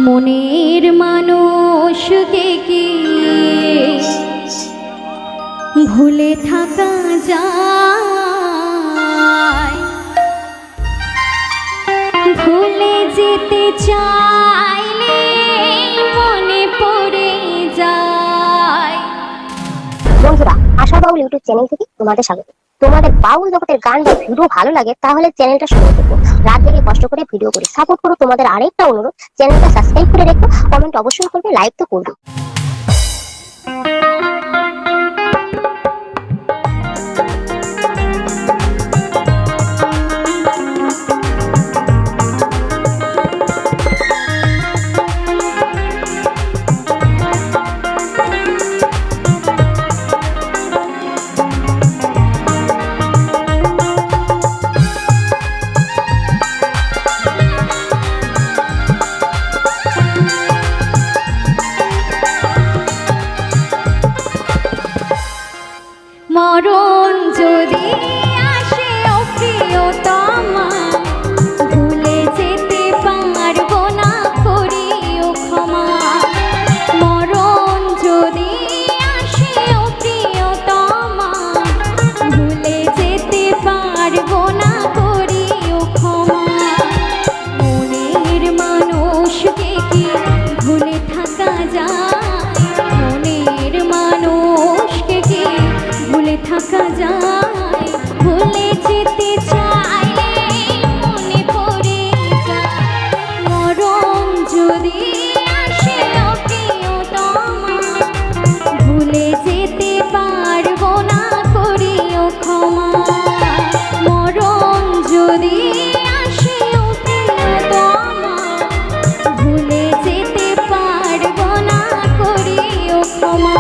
মনের মানুষকে কি ভুলে থাকা যায়? ভুলে যেতে চাইলে মনে পড়ে যায়। বন্ধুরা, আশা বাউল ইউটিউব চ্যানেল থেকে তোমাদের স্বাগত। তোমাদের বাউল জগতের গান বা ভিডিও ভালো লাগে তাহলে চ্যানেলটা শুরু করবো। রাত জেগে কষ্ট করে ভিডিও করি, সাপোর্ট করো। তোমাদের আরেকটা অনুরোধ, চ্যানেলটা সাবস্ক্রাইব করে রেখো, কমেন্ট অবশ্যই করবে, লাইক তো করবে। মরণ যদি আসে ও প্রিয়তমা, ভুলে যেতে পারবো না, করিও ক্ষমা। মরণ যদি আসে ও প্রিয়তমা, ভুলে যেতে পারবো না, করিও ক্ষমা। মনের মানুষকে কি ভুলে থাকা যায়? মনের মানুষকে কি ভুলে থাকা যায়? ভুলে যেতে চাইলে মনে পড়ে যায়। মরণ যদি আসে ও প্রিয়তমা, ভুলে যেতে পারবো না, করিও ক্ষমা। মরণ যদি আসে ও প্রিয়তমা, ভুলে যেতে পারবো না, করিও ক্ষমা।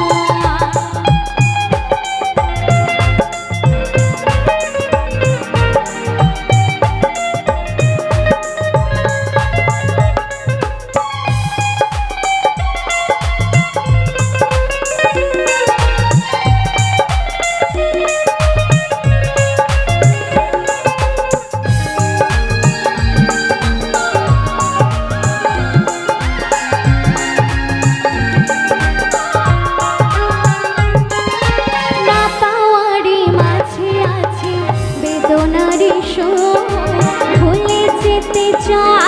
বেদনারি সুর ভুলে যেতে চাই।